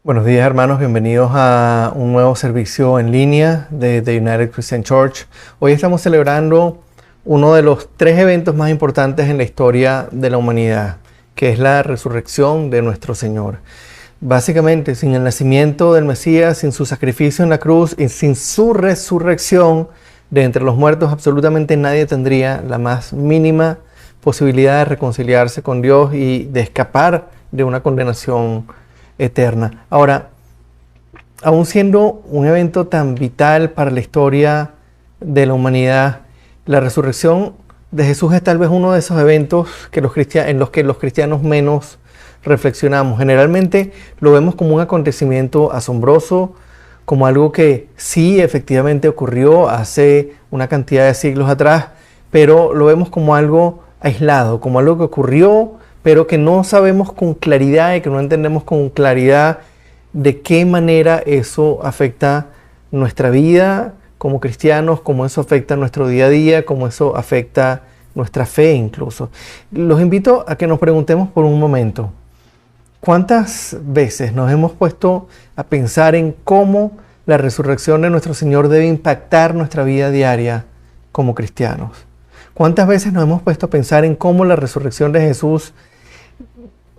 Buenos días, hermanos, bienvenidos a un nuevo servicio en línea de The United Christian Church. Hoy estamos celebrando uno de los 3 eventos más importantes en la historia de la humanidad, que es la resurrección de nuestro Señor. Básicamente, sin el nacimiento del Mesías, sin su sacrificio en la cruz y sin su resurrección de entre los muertos, absolutamente nadie tendría la más mínima posibilidad de reconciliarse con Dios y de escapar de una condenación eterna. Ahora, aun siendo un evento tan vital para la historia de la humanidad, la resurrección de Jesús es tal vez uno de esos eventos en los que los cristianos menos reflexionamos. Generalmente lo vemos como un acontecimiento asombroso, como algo que sí efectivamente ocurrió hace una cantidad de siglos atrás, pero lo vemos como algo aislado, como algo que ocurrió, pero que no sabemos con claridad y que no entendemos con claridad de qué manera eso afecta nuestra vida como cristianos, cómo eso afecta nuestro día a día, cómo eso afecta nuestra fe incluso. Los invito a que nos preguntemos por un momento, ¿cuántas veces nos hemos puesto a pensar en cómo la resurrección de nuestro Señor debe impactar nuestra vida diaria como cristianos? ¿Cuántas veces nos hemos puesto a pensar en cómo la resurrección de Jesús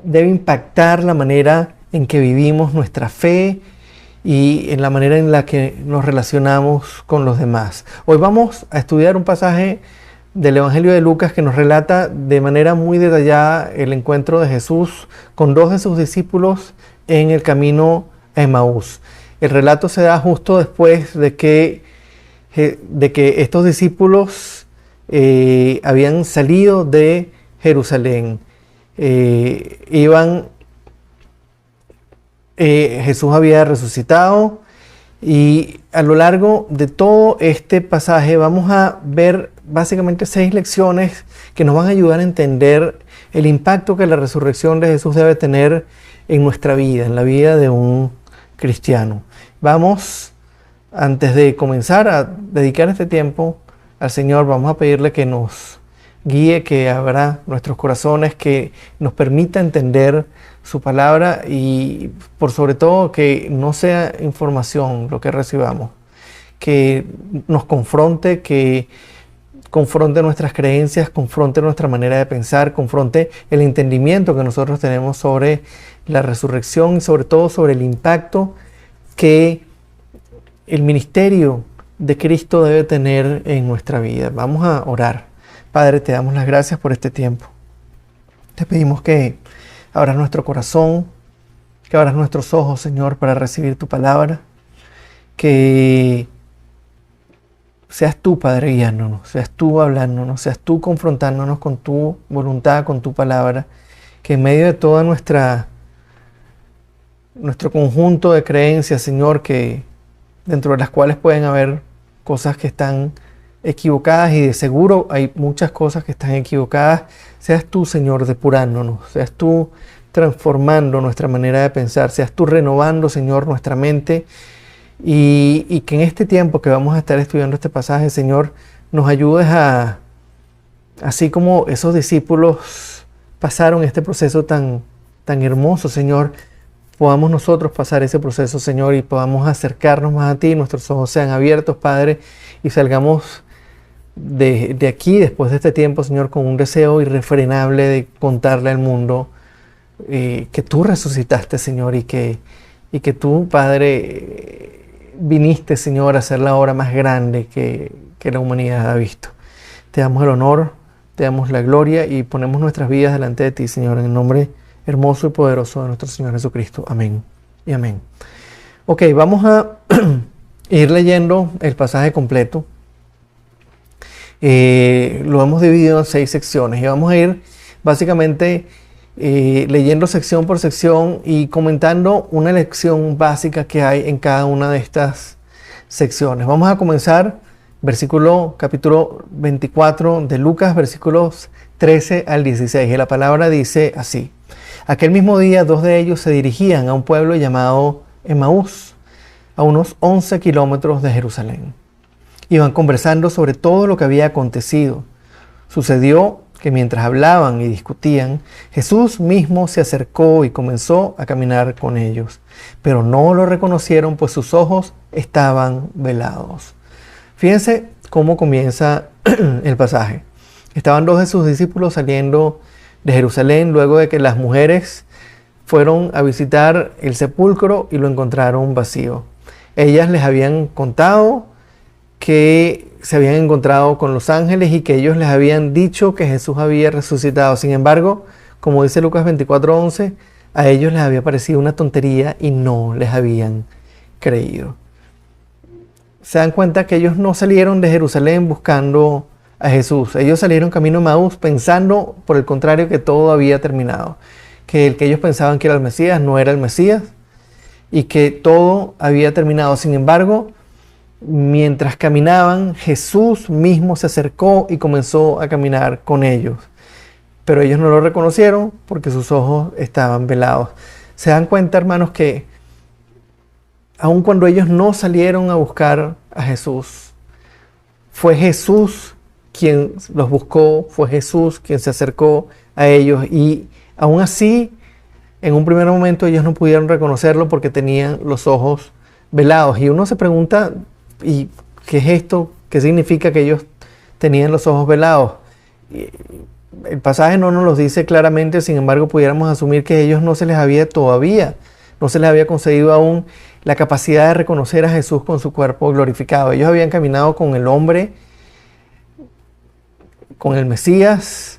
debe impactar la manera en que vivimos nuestra fe y en la manera en la que nos relacionamos con los demás? Hoy vamos a estudiar un pasaje del Evangelio de Lucas que nos relata de manera muy detallada el encuentro de Jesús con 2 de sus discípulos en el camino a Emaús. El relato se da justo después de que estos discípulos habían salido de Jerusalén. Jesús había resucitado y a lo largo de todo este pasaje vamos a ver básicamente 6 lecciones que nos van a ayudar a entender el impacto que la resurrección de Jesús debe tener en nuestra vida, en la vida de un cristiano. Vamos, antes de comenzar a dedicar este tiempo al Señor, vamos a pedirle que nos guíe, que abra nuestros corazones, que nos permita entender su palabra y por sobre todo que no sea información lo que recibamos, que nos confronte, que confronte nuestras creencias, confronte nuestra manera de pensar, confronte el entendimiento que nosotros tenemos sobre la resurrección y sobre todo sobre el impacto que el ministerio de Cristo debe tener en nuestra vida. Vamos a orar. Padre, te damos las gracias por este tiempo. Te pedimos que abras nuestro corazón, que abras nuestros ojos, Señor, para recibir tu palabra. Que seas tú, Padre, guiándonos, seas tú hablándonos, seas tú confrontándonos con tu voluntad, con tu palabra. Que en medio de toda nuestro conjunto de creencias, Señor, que dentro de las cuales pueden haber cosas que están equivocadas y de seguro hay muchas cosas que están equivocadas, seas tú, Señor, depurándonos, seas tú transformando nuestra manera de pensar, seas tú renovando, Señor, nuestra mente y que en este tiempo que vamos a estar estudiando este pasaje, Señor, nos ayudes a, así como esos discípulos pasaron este proceso tan hermoso, Señor, podamos nosotros pasar ese proceso, Señor, y podamos acercarnos más a ti, nuestros ojos sean abiertos, Padre, y salgamos de aquí, después de este tiempo, Señor, con un deseo irrefrenable de contarle al mundo que tú resucitaste, Señor, y que tú, Padre, viniste, Señor, a hacer la obra más grande que la humanidad ha visto. Te damos el honor, te damos la gloria y ponemos nuestras vidas delante de ti, Señor, en el nombre hermoso y poderoso de nuestro Señor Jesucristo. Amén y amén. Ok, vamos a ir leyendo el pasaje completo. Lo hemos dividido en 6 secciones y vamos a ir básicamente leyendo sección por sección y comentando una lección básica que hay en cada una de estas secciones. Vamos a comenzar capítulo 24 de Lucas, versículos 13 al 16. Y la palabra dice así: aquel mismo día 2 de ellos se dirigían a un pueblo llamado Emaús, a unos 11 kilómetros de Jerusalén. Iban conversando sobre todo lo que había acontecido. Sucedió que mientras hablaban y discutían, Jesús mismo se acercó y comenzó a caminar con ellos, pero no lo reconocieron, pues sus ojos estaban velados. Fíjense cómo comienza el pasaje. Estaban 2 de sus discípulos saliendo de Jerusalén luego de que las mujeres fueron a visitar el sepulcro y lo encontraron vacío. Ellas les habían contado que se habían encontrado con los ángeles y que ellos les habían dicho que Jesús había resucitado. Sin embargo, como dice Lucas 24:11, a ellos les había parecido una tontería y no les habían creído. Se dan cuenta que ellos no salieron de Jerusalén buscando a Jesús. Ellos salieron camino a Emaús pensando, por el contrario, que todo había terminado. Que el que ellos pensaban que era el Mesías no era el Mesías y que todo había terminado. Sin embargo, mientras caminaban, Jesús mismo se acercó y comenzó a caminar con ellos. Pero ellos no lo reconocieron porque sus ojos estaban velados. Se dan cuenta, hermanos, que aun cuando ellos no salieron a buscar a Jesús, fue Jesús quien los buscó, fue Jesús quien se acercó a ellos. Y aún así, en un primer momento ellos no pudieron reconocerlo porque tenían los ojos velados. Y uno se pregunta, ¿y qué es esto? ¿Qué significa que ellos tenían los ojos velados? El pasaje no nos lo dice claramente, sin embargo pudiéramos asumir que a ellos no se les había concedido aún la capacidad de reconocer a Jesús con su cuerpo glorificado. Ellos habían caminado con el hombre, con el Mesías,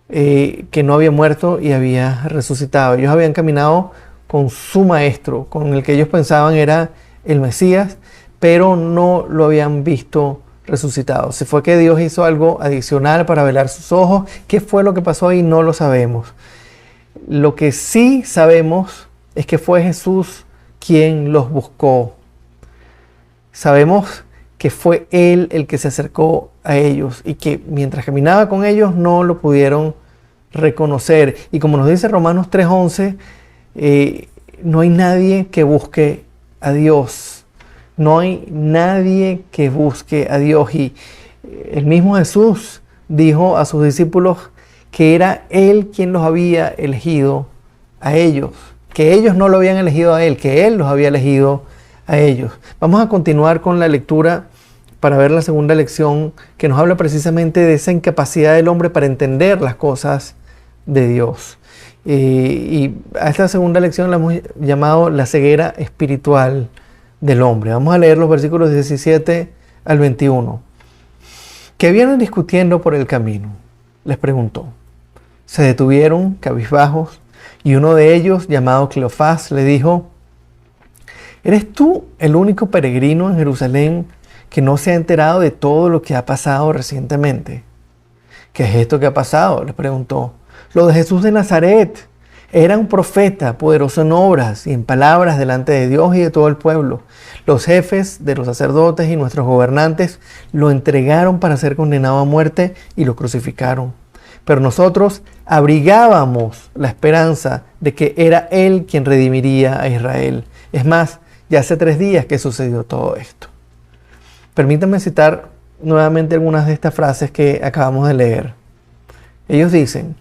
que no había muerto y había resucitado. Ellos habían caminado con su maestro, con el que ellos pensaban era el Mesías, pero no lo habían visto resucitado. Si fue que Dios hizo algo adicional para velar sus ojos, ¿qué fue lo que pasó ahí? No lo sabemos. Lo que sí sabemos es que fue Jesús quien los buscó. Sabemos que fue Él el que se acercó a ellos y que mientras caminaba con ellos no lo pudieron reconocer. Y como nos dice Romanos 3:11, no hay nadie que busque a Dios. No hay nadie que busque a Dios. Y el mismo Jesús dijo a sus discípulos que era Él quien los había elegido a ellos. Que ellos no lo habían elegido a Él, que Él los había elegido a ellos. Vamos a continuar con la lectura para ver la segunda lección que nos habla precisamente de esa incapacidad del hombre para entender las cosas de Dios. Y a esta segunda lección la hemos llamado la ceguera espiritual del hombre. Vamos a leer los versículos 17 al 21. ¿Qué vienen discutiendo por el camino?, les preguntó. Se detuvieron cabizbajos y uno de ellos, llamado Cleofás, le dijo: ¿eres tú el único peregrino en Jerusalén que no se ha enterado de todo lo que ha pasado recientemente? ¿Qué es esto que ha pasado?, les preguntó. Lo de Jesús de Nazaret. Era un profeta, poderoso en obras y en palabras delante de Dios y de todo el pueblo. Los jefes de los sacerdotes y nuestros gobernantes lo entregaron para ser condenado a muerte y lo crucificaron. Pero nosotros abrigábamos la esperanza de que era Él quien redimiría a Israel. Es más, ya hace 3 días que sucedió todo esto. Permítanme citar nuevamente algunas de estas frases que acabamos de leer. Ellos dicen: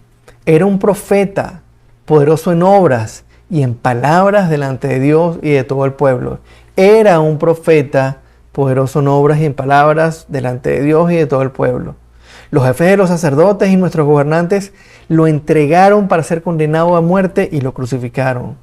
era un profeta, poderoso en obras y en palabras delante de Dios y de todo el pueblo. Era un profeta, poderoso en obras y en palabras delante de Dios y de todo el pueblo. Los jefes de los sacerdotes y nuestros gobernantes lo entregaron para ser condenado a muerte y lo crucificaron.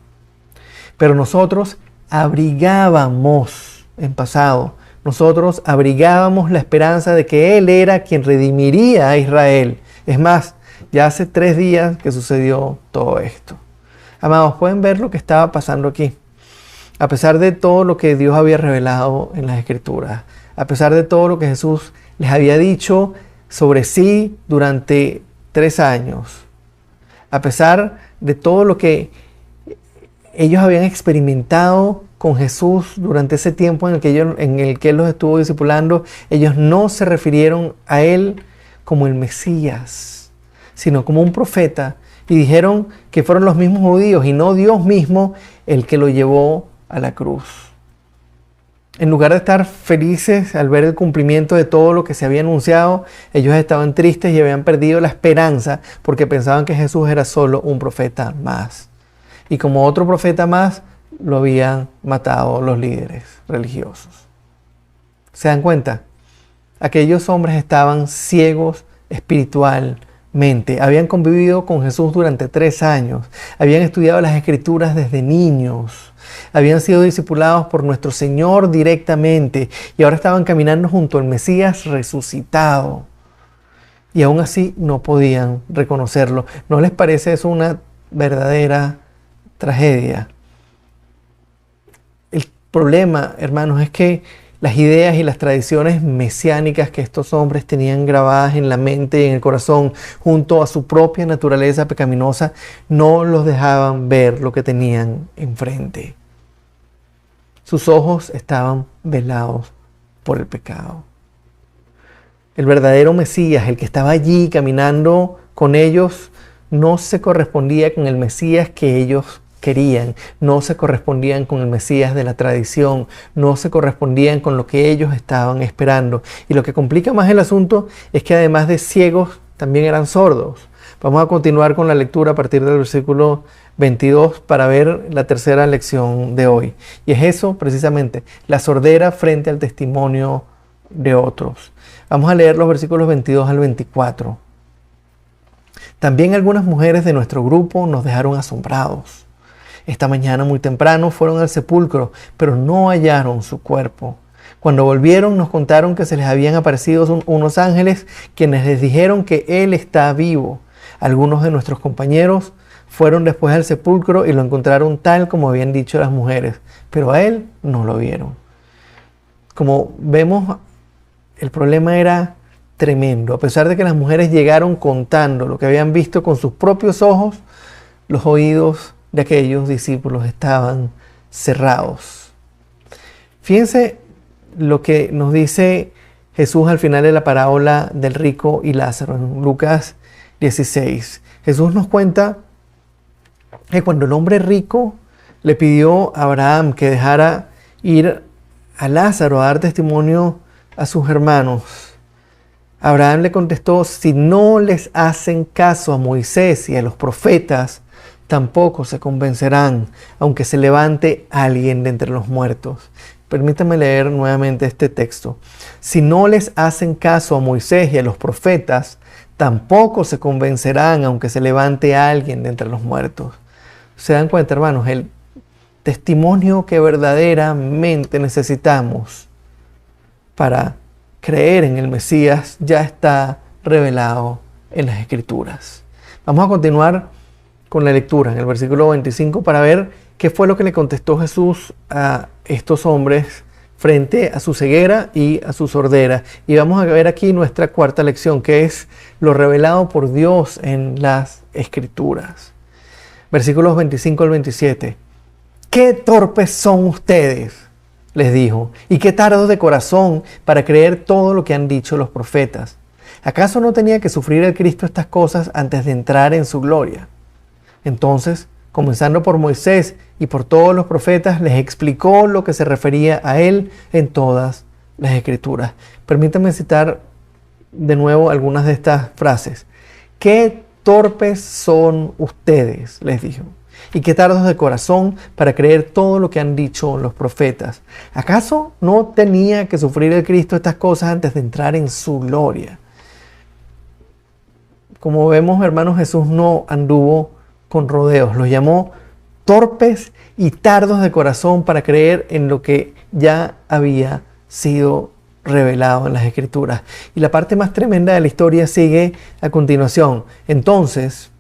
Pero nosotros abrigábamos, en pasado, nosotros abrigábamos la esperanza de que Él era quien redimiría a Israel. Es más, ya hace 3 días que sucedió todo esto. Amados, pueden ver lo que estaba pasando aquí. A pesar de todo lo que Dios había revelado en las Escrituras, a pesar de todo lo que Jesús les había dicho sobre sí durante 3 años, a pesar de todo lo que ellos habían experimentado con Jesús durante ese tiempo en el que Él los estuvo discipulando, ellos no se refirieron a Él como el Mesías. sino como un profeta, y dijeron que fueron los mismos judíos y no Dios mismo el que lo llevó a la cruz. En lugar de estar felices al ver el cumplimiento de todo lo que se había anunciado, ellos estaban tristes y habían perdido la esperanza porque pensaban que Jesús era solo un profeta más. Y como otro profeta más, lo habían matado los líderes religiosos. ¿Se dan cuenta? Aquellos hombres estaban ciegos espiritualmente. Habían convivido con Jesús durante 3 años. Habían estudiado las Escrituras desde niños. Habían sido discipulados por nuestro Señor directamente. Y ahora estaban caminando junto al Mesías resucitado. Y aún así no podían reconocerlo. ¿No les parece eso una verdadera tragedia? El problema, hermanos, es que las ideas y las tradiciones mesiánicas que estos hombres tenían grabadas en la mente y en el corazón, junto a su propia naturaleza pecaminosa, no los dejaban ver lo que tenían enfrente. Sus ojos estaban velados por el pecado. El verdadero Mesías, el que estaba allí caminando con ellos, no se correspondía con el Mesías que ellos querían, no se correspondían con el Mesías de la tradición, no se correspondían con lo que ellos estaban esperando. Y lo que complica más el asunto es que además de ciegos, también eran sordos. Vamos a continuar con la lectura a partir del versículo 22 para ver la tercera lección de hoy. Y es eso precisamente, la sordera frente al testimonio de otros. Vamos a leer los versículos 22 al 24. También algunas mujeres de nuestro grupo nos dejaron asombrados. Esta mañana muy temprano fueron al sepulcro, pero no hallaron su cuerpo. Cuando volvieron nos contaron que se les habían aparecido unos ángeles quienes les dijeron que él está vivo. Algunos de nuestros compañeros fueron después al sepulcro y lo encontraron tal como habían dicho las mujeres, pero a él no lo vieron. Como vemos, el problema era tremendo. A pesar de que las mujeres llegaron contando lo que habían visto con sus propios ojos, los oídos de aquellos discípulos estaban cerrados. Fíjense lo que nos dice Jesús al final de la parábola del rico y Lázaro en Lucas 16. Jesús nos cuenta que cuando el hombre rico le pidió a Abraham que dejara ir a Lázaro a dar testimonio a sus hermanos, Abraham le contestó: si no les hacen caso a Moisés y a los profetas, tampoco se convencerán, aunque se levante alguien de entre los muertos. Permítanme leer nuevamente este texto. Si no les hacen caso a Moisés y a los profetas, tampoco se convencerán, aunque se levante alguien de entre los muertos. ¿Se dan cuenta, hermanos? El testimonio que verdaderamente necesitamos para creer en el Mesías ya está revelado en las Escrituras. Vamos a continuar con la lectura en el versículo 25 para ver qué fue lo que le contestó Jesús a estos hombres frente a su ceguera y a su sordera. Y vamos a ver aquí nuestra cuarta lección, que es lo revelado por Dios en las Escrituras. Versículos 25 al 27. ¡Qué torpes son ustedes!, les dijo, y qué tardos de corazón para creer todo lo que han dicho los profetas. ¿Acaso no tenía que sufrir el Cristo estas cosas antes de entrar en su gloria? Entonces, comenzando por Moisés y por todos los profetas, les explicó lo que se refería a él en todas las Escrituras. Permítanme citar de nuevo algunas de estas frases. ¡Qué torpes son ustedes!, les dijo, y qué tardos de corazón para creer todo lo que han dicho los profetas. ¿Acaso no tenía que sufrir el Cristo estas cosas antes de entrar en su gloria? Como vemos, hermanos, Jesús no anduvo con rodeos, los llamó torpes y tardos de corazón para creer en lo que ya había sido revelado en las Escrituras. Y la parte más tremenda de la historia sigue a continuación. Entonces,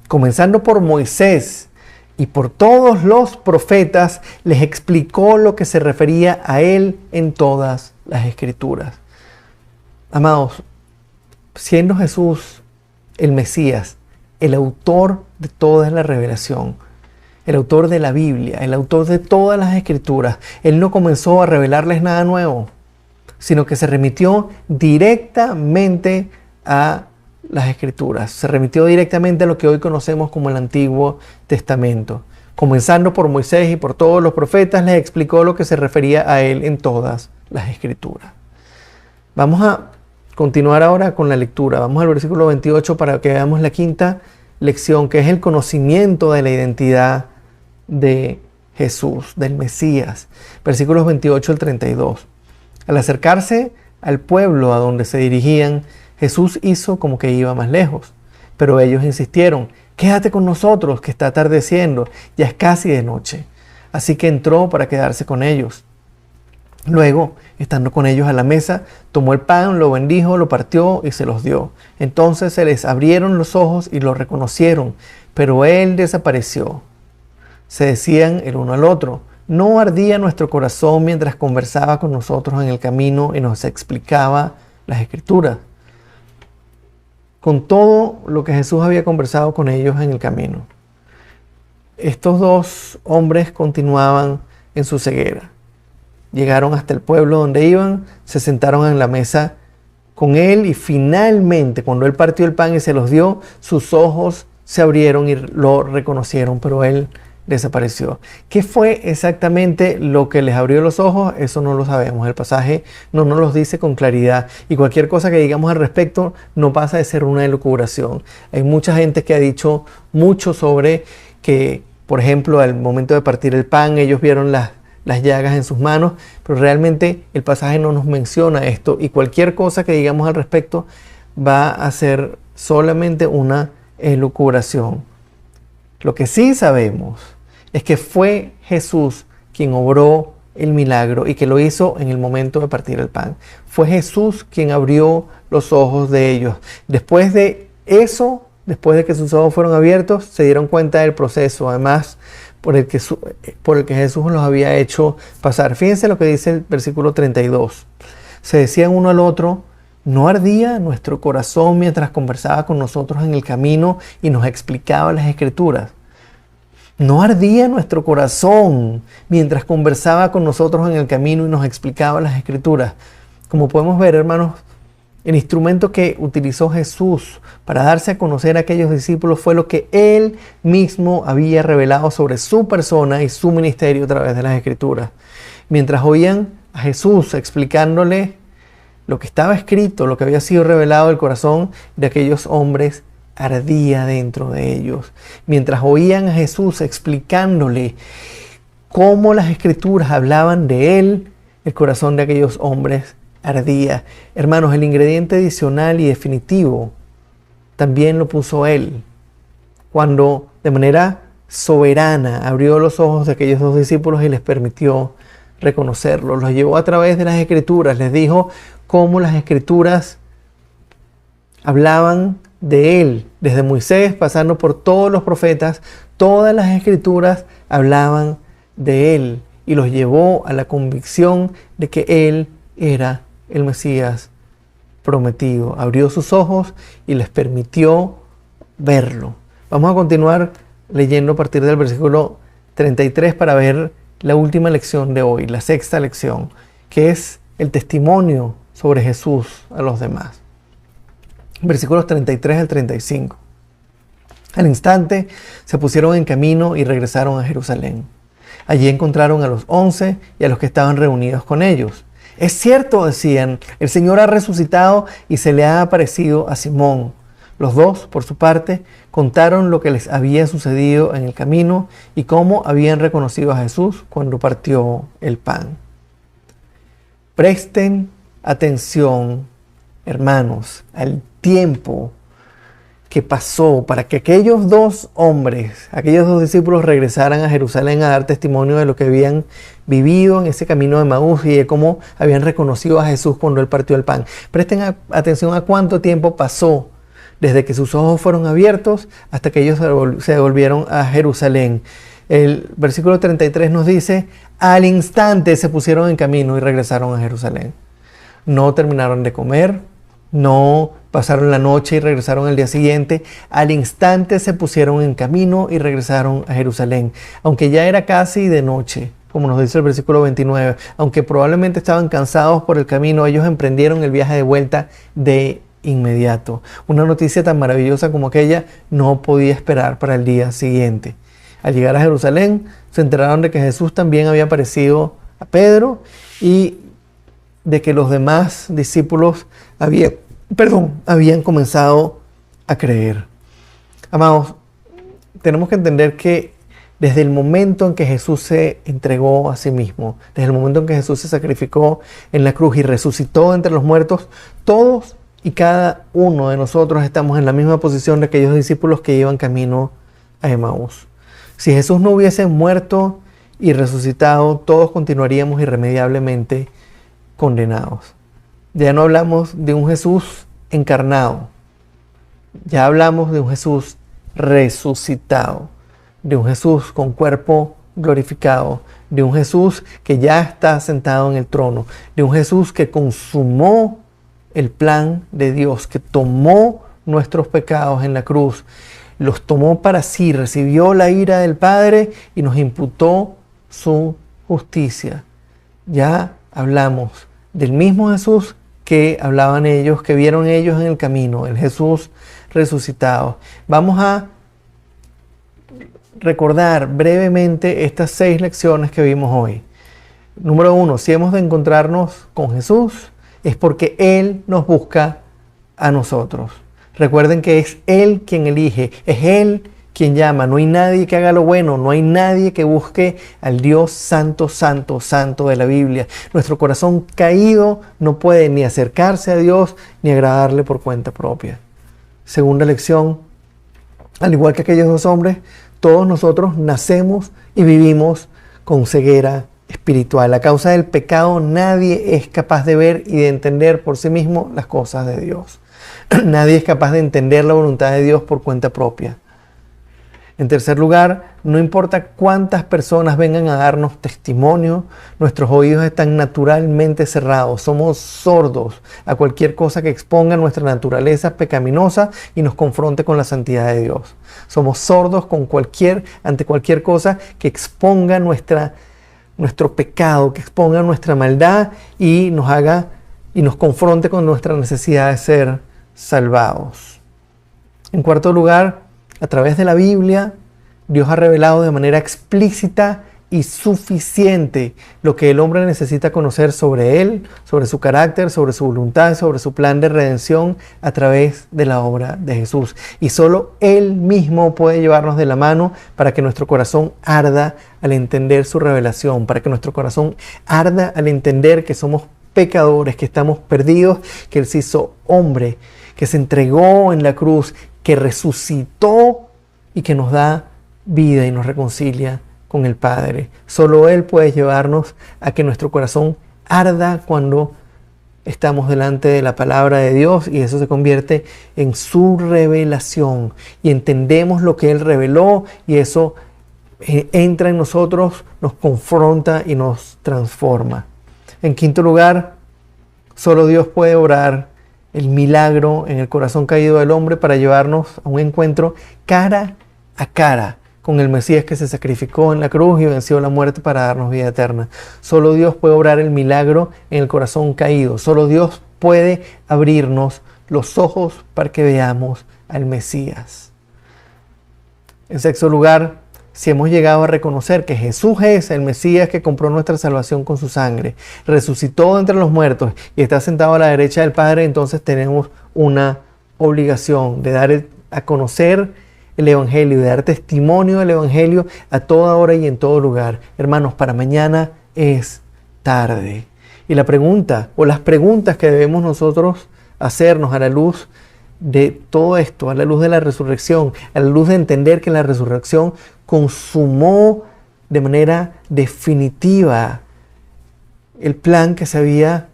comenzando por Moisés y por todos los profetas, les explicó lo que se refería a él en todas las Escrituras. Amados, siendo Jesús el Mesías, el autor de toda la revelación, el autor de la Biblia, el autor de todas las Escrituras, él no comenzó a revelarles nada nuevo, sino que se remitió directamente a las Escrituras. Se remitió directamente a lo que hoy conocemos como el Antiguo Testamento. Comenzando por Moisés y por todos los profetas, les explicó lo que se refería a él en todas las Escrituras. Vamos a continuar ahora con la lectura. Vamos al versículo 28 para que veamos la quinta lección, que es el conocimiento de la identidad de Jesús, del Mesías. Versículos 28 al 32. Al acercarse al pueblo a donde se dirigían, Jesús hizo como que iba más lejos, pero ellos insistieron: quédate con nosotros, que está atardeciendo, ya es casi de noche. Así que entró para quedarse con ellos. Luego, estando con ellos a la mesa, tomó el pan, lo bendijo, lo partió y se los dio. Entonces se les abrieron los ojos y lo reconocieron, pero él desapareció. Se decían el uno al otro: ¿no ardía nuestro corazón mientras conversaba con nosotros en el camino y nos explicaba las Escrituras? Con todo lo que Jesús había conversado con ellos en el camino, estos dos hombres continuaban en su ceguera. Llegaron hasta el pueblo donde iban, se sentaron en la mesa con él y finalmente, cuando él partió el pan y se los dio, sus ojos se abrieron y lo reconocieron, pero él desapareció. ¿Qué fue exactamente lo que les abrió los ojos? Eso no lo sabemos. El pasaje no nos lo dice con claridad, y cualquier cosa que digamos al respecto no pasa de ser una elucubración. Hay mucha gente que ha dicho mucho sobre que, por ejemplo, al momento de partir el pan, ellos vieron las llagas en sus manos, pero realmente el pasaje no nos menciona esto, y cualquier cosa que digamos al respecto va a ser solamente una elucubración. Lo que sí sabemos es que fue Jesús quien obró el milagro y que lo hizo en el momento de partir el pan. Fue Jesús quien abrió los ojos de ellos. Después de eso, después de que sus ojos fueron abiertos, se dieron cuenta del proceso, además, por el que Jesús los había hecho pasar. Fíjense lo que dice el versículo 32. Se decían uno al otro: ¿no ardía nuestro corazón mientras conversaba con nosotros en el camino y nos explicaba las Escrituras? ¿No ardía nuestro corazón mientras conversaba con nosotros en el camino y nos explicaba las Escrituras? Como podemos ver, hermanos, el instrumento que utilizó Jesús para darse a conocer a aquellos discípulos fue lo que Él mismo había revelado sobre su persona y su ministerio a través de las Escrituras. Mientras oían a Jesús explicándole lo que estaba escrito, lo que había sido revelado, el corazón de aquellos hombres ardía dentro de ellos. Mientras oían a Jesús explicándole cómo las Escrituras hablaban de Él, el corazón de aquellos hombres ardía. Hermanos, el ingrediente adicional y definitivo también lo puso Él, cuando de manera soberana abrió los ojos de aquellos dos discípulos y les permitió reconocerlos. Los llevó a través de las Escrituras, les dijo cómo las Escrituras hablaban de Él, desde Moisés pasando por todos los profetas. Todas las Escrituras hablaban de Él y los llevó a la convicción de que Él era el Mesías prometido. Abrió sus ojos y les permitió verlo. Vamos a continuar leyendo a partir del versículo 33 para ver la última lección de hoy, la sexta lección, que es el testimonio sobre Jesús a los demás. Versículos 33 al 35. Al instante se pusieron en camino y regresaron a Jerusalén. Allí encontraron a los 11 y a los que estaban reunidos con ellos. Es cierto, decían, el Señor ha resucitado y se le ha aparecido a Simón. Los dos, por su parte, contaron lo que les había sucedido en el camino y cómo habían reconocido a Jesús cuando partió el pan. Presten atención, hermanos, al tiempo que pasó para que aquellos dos hombres, aquellos dos discípulos regresaran a Jerusalén a dar testimonio de lo que habían vivido en ese camino de Emaús y de cómo habían reconocido a Jesús cuando Él partió el pan. Presten atención a cuánto tiempo pasó desde que sus ojos fueron abiertos hasta que ellos se devolvieron a Jerusalén. El versículo 33 nos dice: al instante se pusieron en camino y regresaron a Jerusalén. No terminaron de comer, no pasaron la noche y regresaron al día siguiente. Al instante se pusieron en camino y regresaron a Jerusalén. Aunque ya era casi de noche, como nos dice el versículo 29, aunque probablemente estaban cansados por el camino, ellos emprendieron el viaje de vuelta de inmediato. Una noticia tan maravillosa como aquella no podía esperar para el día siguiente. Al llegar a Jerusalén, se enteraron de que Jesús también había aparecido a Pedro y de que los demás discípulos habían comenzado a creer. Amados, tenemos que entender que desde el momento en que Jesús se entregó a sí mismo, desde el momento en que Jesús se sacrificó en la cruz y resucitó entre los muertos, todos y cada uno de nosotros estamos en la misma posición de aquellos discípulos que iban camino a Emaús. Si Jesús no hubiese muerto y resucitado, todos continuaríamos irremediablemente condenados. Ya no hablamos de un Jesús encarnado, ya hablamos de un Jesús resucitado, de un Jesús con cuerpo glorificado, de un Jesús que ya está sentado en el trono, de un Jesús que consumó el plan de Dios, que tomó nuestros pecados en la cruz, los tomó para sí, recibió la ira del Padre y nos imputó su justicia. Ya hablamos del mismo Jesús que hablaban ellos, que vieron ellos en el camino, el Jesús resucitado. Vamos a recordar brevemente estas 6 lecciones que vimos hoy. Número 1, si hemos de encontrarnos con Jesús, es porque Él nos busca a nosotros. Recuerden que es Él quien elige, es Él quien llama. No hay nadie que haga lo bueno, no hay nadie que busque al Dios santo, santo, santo de la Biblia. Nuestro corazón caído no puede ni acercarse a Dios ni agradarle por cuenta propia. Segunda lección, al igual que aquellos 2 hombres, todos nosotros nacemos y vivimos con ceguera espiritual. A causa del pecado, nadie es capaz de ver y de entender por sí mismo las cosas de Dios. Nadie es capaz de entender la voluntad de Dios por cuenta propia. En tercer lugar, no importa cuántas personas vengan a darnos testimonio, nuestros oídos están naturalmente cerrados. Somos sordos a cualquier cosa que exponga nuestra naturaleza pecaminosa y nos confronte con la santidad de Dios. Somos sordos ante cualquier cosa que exponga nuestro pecado, que exponga nuestra maldad y nos confronte con nuestra necesidad de ser salvados. En cuarto lugar, a través de la Biblia, Dios ha revelado de manera explícita y suficiente lo que el hombre necesita conocer sobre Él, sobre su carácter, sobre su voluntad, sobre su plan de redención a través de la obra de Jesús. Y solo Él mismo puede llevarnos de la mano para que nuestro corazón arda al entender su revelación, para que nuestro corazón arda al entender que somos pecadores, que estamos perdidos, que Él se hizo hombre, que se entregó en la cruz, que resucitó y que nos da vida y nos reconcilia con el Padre. Solo Él puede llevarnos a que nuestro corazón arda cuando estamos delante de la palabra de Dios y eso se convierte en su revelación y entendemos lo que Él reveló y eso entra en nosotros, nos confronta y nos transforma. En quinto lugar, solo Dios puede obrar el milagro en el corazón caído del hombre para llevarnos a un encuentro cara a cara con el Mesías que se sacrificó en la cruz y venció la muerte para darnos vida eterna. Solo Dios puede obrar el milagro en el corazón caído. Solo Dios puede abrirnos los ojos para que veamos al Mesías. En sexto lugar, si hemos llegado a reconocer que Jesús es el Mesías que compró nuestra salvación con su sangre, resucitó entre los muertos y está sentado a la derecha del Padre, entonces tenemos una obligación de dar a conocer el Evangelio, de dar testimonio del Evangelio a toda hora y en todo lugar. Hermanos, para mañana es tarde. Y la pregunta o las preguntas que debemos nosotros hacernos a la luz de todo esto, a la luz de la resurrección, a la luz de entender que la resurrección consumó de manera definitiva el plan que se había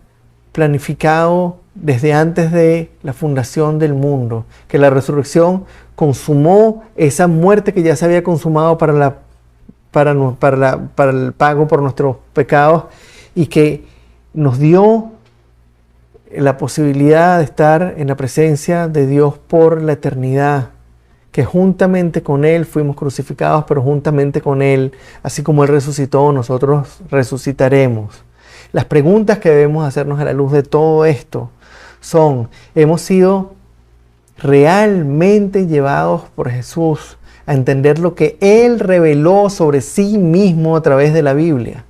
planificado desde antes de la fundación del mundo, que la resurrección consumó esa muerte que ya se había consumado para el pago por nuestros pecados y que nos dio la posibilidad de estar en la presencia de Dios por la eternidad, que juntamente con Él fuimos crucificados, pero juntamente con Él, así como Él resucitó, nosotros resucitaremos. Las preguntas que debemos hacernos a la luz de todo esto son. Hemos sido realmente llevados por Jesús a entender lo que Él reveló sobre sí mismo a través de la Biblia.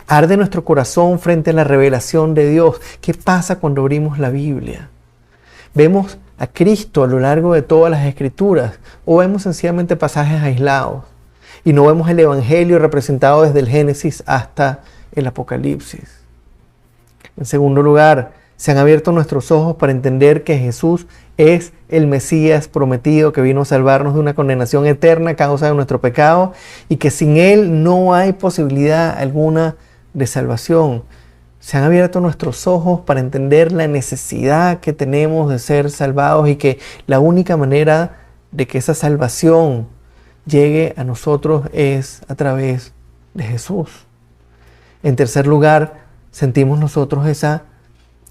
Arde nuestro corazón frente a la revelación de Dios. ¿Qué pasa cuando abrimos la Biblia? ¿Vemos a Cristo a lo largo de todas las Escrituras o vemos sencillamente pasajes aislados y no vemos el Evangelio representado desde el Génesis hasta el Apocalipsis? En segundo lugar, se han abierto nuestros ojos para entender que Jesús es el Mesías prometido que vino a salvarnos de una condenación eterna a causa de nuestro pecado y que sin Él no hay posibilidad alguna de salvación. Se han abierto nuestros ojos para entender la necesidad que tenemos de ser salvados y que la única manera de que esa salvación llegue a nosotros es a través de Jesús. En tercer lugar, sentimos nosotros esa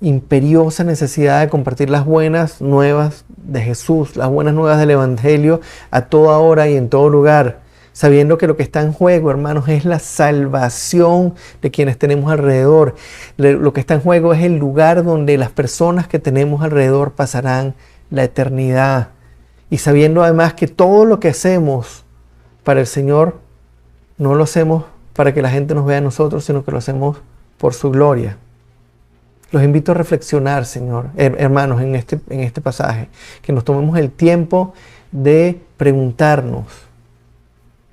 imperiosa necesidad de compartir las buenas nuevas de Jesús, las buenas nuevas del Evangelio a toda hora y en todo lugar, sabiendo que lo que está en juego, hermanos, es la salvación de quienes tenemos alrededor. Lo que está en juego es el lugar donde las personas que tenemos alrededor pasarán la eternidad. Y sabiendo además que todo lo que hacemos para el Señor, no lo hacemos para que la gente nos vea a nosotros, sino que lo hacemos por su gloria. Los invito a reflexionar, Señor, hermanos, en este pasaje, que nos tomemos el tiempo de preguntarnos,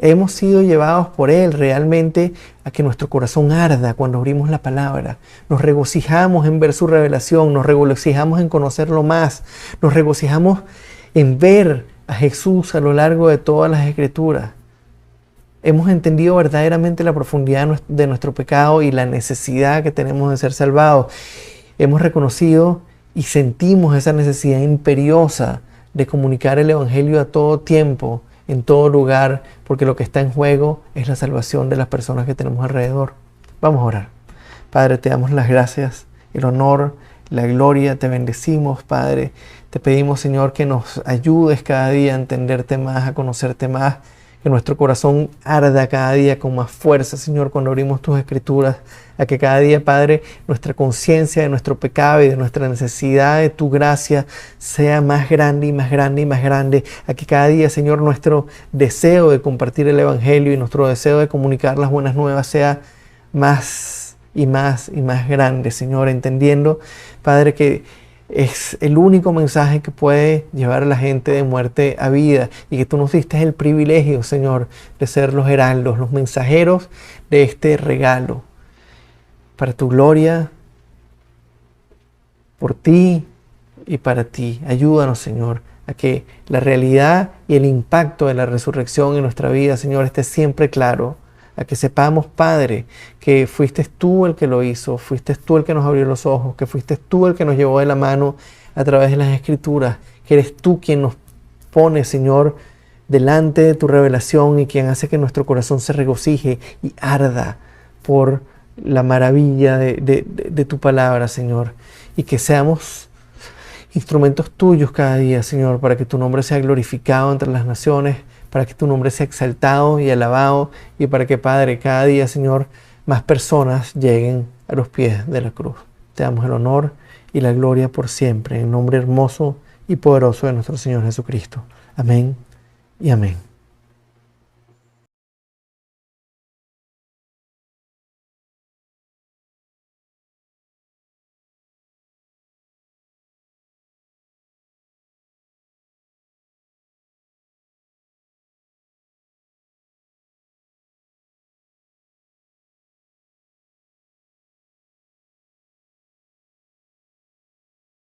¿hemos sido llevados por Él realmente a que nuestro corazón arda cuando abrimos la palabra? Nos regocijamos en ver su revelación, nos regocijamos en conocerlo más, nos regocijamos en ver a Jesús a lo largo de todas las Escrituras. Hemos entendido verdaderamente la profundidad de nuestro pecado y la necesidad que tenemos de ser salvados. Hemos reconocido y sentimos esa necesidad imperiosa de comunicar el Evangelio a todo tiempo, en todo lugar, porque lo que está en juego es la salvación de las personas que tenemos alrededor. Vamos a orar. Padre, te damos las gracias, el honor, la gloria, te bendecimos, Padre. Te pedimos, Señor, que nos ayudes cada día a entenderte más, a conocerte más, que nuestro corazón arda cada día con más fuerza, Señor, cuando abrimos tus Escrituras, a que cada día, Padre, nuestra conciencia de nuestro pecado y de nuestra necesidad de tu gracia sea más grande y más grande y más grande, a que cada día, Señor, nuestro deseo de compartir el Evangelio y nuestro deseo de comunicar las buenas nuevas sea más y más y más grande, Señor, entendiendo, Padre, que es el único mensaje que puede llevar a la gente de muerte a vida y que tú nos diste el privilegio, Señor, de ser los heraldos, los mensajeros de este regalo. Para tu gloria, por ti y para ti. Ayúdanos, Señor, a que la realidad y el impacto de la resurrección en nuestra vida, Señor, esté siempre claro. A que sepamos, Padre, que fuiste tú el que lo hizo, fuiste tú el que nos abrió los ojos, que fuiste tú el que nos llevó de la mano a través de las Escrituras, que eres tú quien nos pone, Señor, delante de tu revelación y quien hace que nuestro corazón se regocije y arda por la maravilla de tu palabra, Señor, y que seamos instrumentos tuyos cada día, Señor, para que tu nombre sea glorificado entre las naciones, para que tu nombre sea exaltado y alabado y para que, Padre, cada día, Señor, más personas lleguen a los pies de la cruz. Te damos el honor y la gloria por siempre, en el nombre hermoso y poderoso de nuestro Señor Jesucristo. Amén y amén.